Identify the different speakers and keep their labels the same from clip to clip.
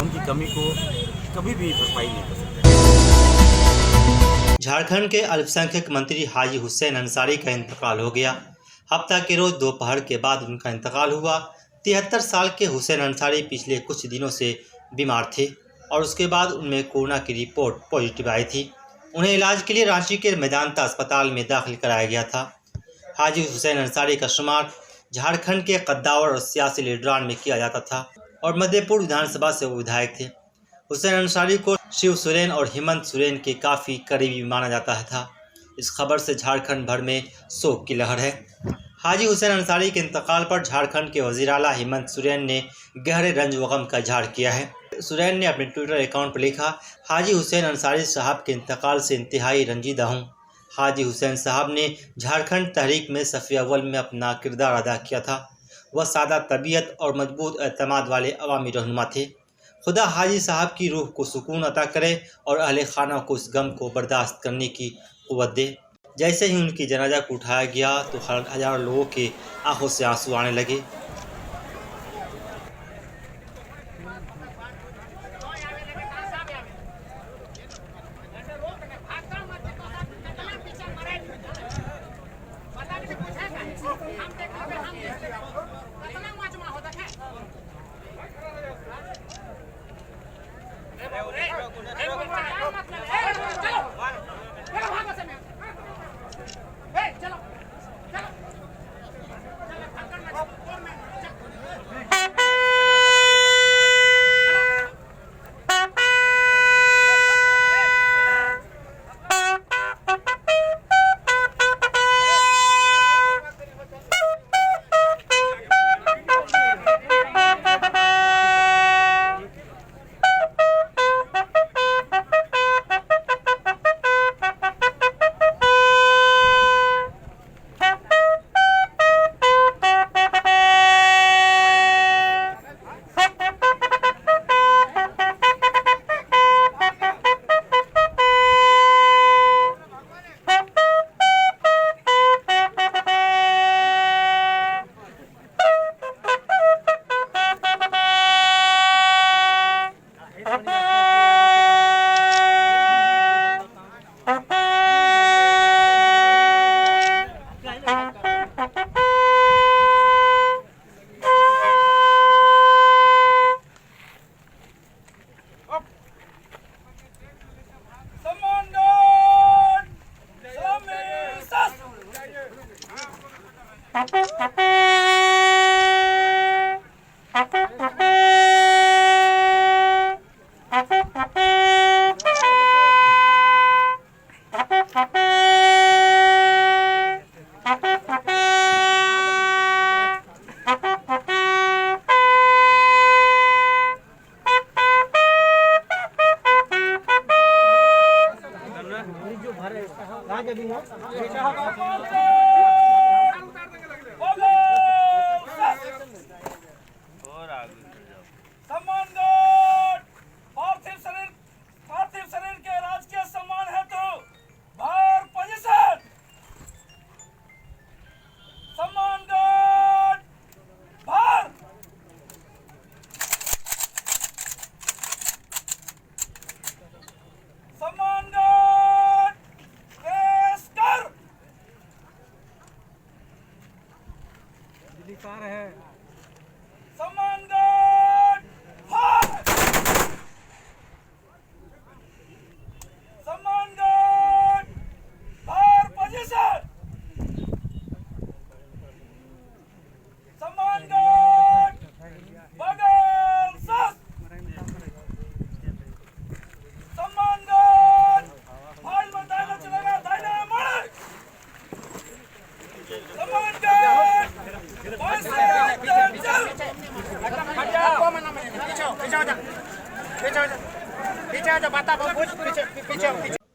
Speaker 1: उनकी कमी को कभी भी भरपाई नहीं कर सकते।
Speaker 2: झारखंड के अल्पसंख्यक मंत्री हाजी हुसैन अंसारी का इंतकाल हो गया। हफ्ता के रोज दोपहर के बाद उनका इंतकाल हुआ। 73 साल के हुसैन अंसारी पिछले कुछ दिनों से बीमार थे और उसके बाद उनमें कोरोना की रिपोर्ट पॉजिटिव आई थी। उन्हें इलाज के लिए रांची के मेदांता अस्पताल में दाखिल कराया गया था। हाजी हुसैन अंसारी का शुमार झारखंड के कद्दावर और सियासी लीडरान में किया जाता था और मधेपुर विधानसभा से वो विधायक थे। हुसैन अंसारी को शिव सोरेन और हेमंत सोरेन के काफ़ी करीबी माना जाता था। इस खबर से झारखंड भर में शोक की लहर है। हाजी हुसैन अंसारी के इंतकाल पर झारखंड के वज़ीर आला हेमंत सोरेन ने गहरे रंज व गम का इजहार किया है। सोरेन ने अपने ट्विटर अकाउंट पर लिखा, हाजी हुसैन अंसारी साहब के इंतकाल से इंतहाई रंजीदा हूँ। हाजी हुसैन साहब ने झारखंड तहरीक में सफ़े अव्वल में अपना किरदार अदा किया था। वह सादा तबीयत और मजबूत एतमाद वाले अवामी रहनुमा थे। खुदा हाजी साहब की रूह को सुकून अता करे और अहले खाना को इस गम को बर्दाश्त करने की क़ुव्वत दे। जैसे ही उनकी जनाजा को उठाया गया तो हज़ारों लोगों के आंखों से आंसू आने लगे।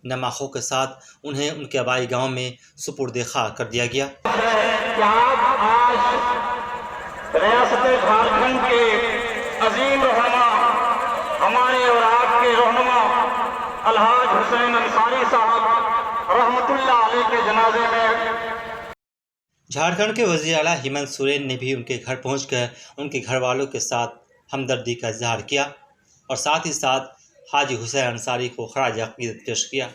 Speaker 2: नमाखों के साथ उन्हें उनके आबाई गांव में सुपुर्द खाक कर दिया गया।
Speaker 3: आज रियासत झारखंड के अजीम रहनुमा हमारे और आपके रहनुमा अलहाज हुसैन अंसारी साहब रहमतुल्लाह अलैह के जनाजे में
Speaker 2: झारखंड के वज़ीर आला हेमंत सोरेन ने भी उनके घर पहुंचकर उनके घर वालों के साथ हमदर्दी का इजहार किया और साथ ही साथ हाजी हुसैन अंसारी को खराज अकीदत पेश किया।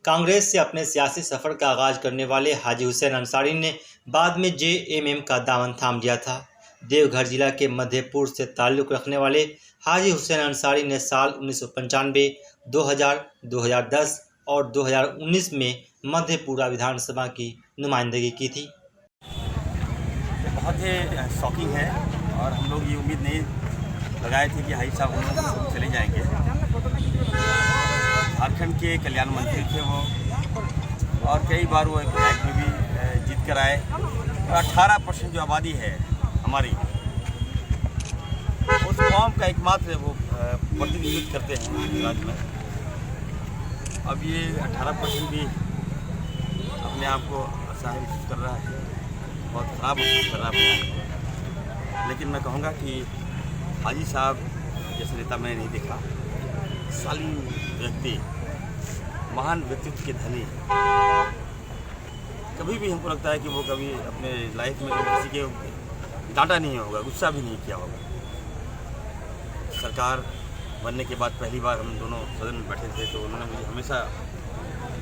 Speaker 2: कांग्रेस से अपने सियासी सफ़र का आगाज करने वाले हाजी हुसैन अंसारी ने बाद में JMM का दामन थाम लिया था। देवघर जिला के मधेपुर से ताल्लुक़ रखने वाले हाजी हुसैन अंसारी ने साल 1995, 2000, 2010 और 2019 में मधेपुरा विधानसभा की नुमाइंदगी की थी।
Speaker 1: बहुत ही शॉकिंग है और हम लोग ये उम्मीद नहीं लगाए थे कि हाजी साहब हम लोग चले जाएंगे। झारखंड के कल्याण मंत्री थे वो और कई बार वो विधायक में भी जीत कर आए और 18% जो आबादी है हमारी, उस कौम का एकमात्र वो प्रतिनिधित्व करते हैं राज्य में। अब ये 18% भी अपने आप को असहाय महसूस कर रहा है, बहुत ख़राब महसूस कर रहा है। लेकिन मैं कहूँगा कि हाजी साहब जैसे नेता मैंने नहीं देखा। शालीन व्यक्ति, महान व्यक्तित्व के धनी। कभी भी हमको लगता है कि वो कभी अपने लाइफ में किसी के डांटा नहीं होगा, गुस्सा भी नहीं किया होगा। सरकार बनने के बाद पहली बार हम दोनों सदन में बैठे थे तो उन्होंने मुझे हमेशा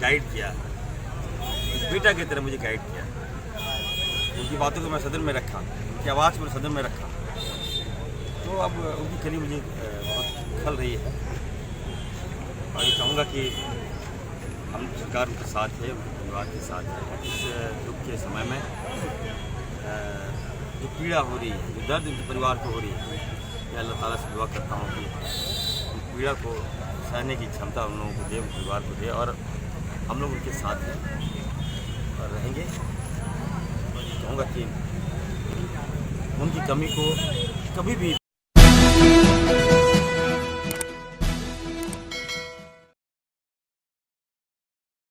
Speaker 1: गाइड किया, बेटा की तरह मुझे गाइड किया। उनकी बातों को मैं सदन में रखा, उनकी आवाज़ को सदन में रखा। तो अब उनकी कली मुझे बहुत खल रही है और ये कहूँगा कि हम सरकार उनके साथ है, उनके परिवार के साथ है। इस दुख के समय में जो पीड़ा हो रही है, जो दर्द उनके परिवार को हो रही है, मैं अल्लाह ताला से दुआ करता हूँ कि उन पीड़ा को सहने की क्षमता उन लोगों को दे, उन परिवार को दे और हम लोग उनके साथ हैं और रहेंगे। कहूँगा कि उनकी कमी को कभी भी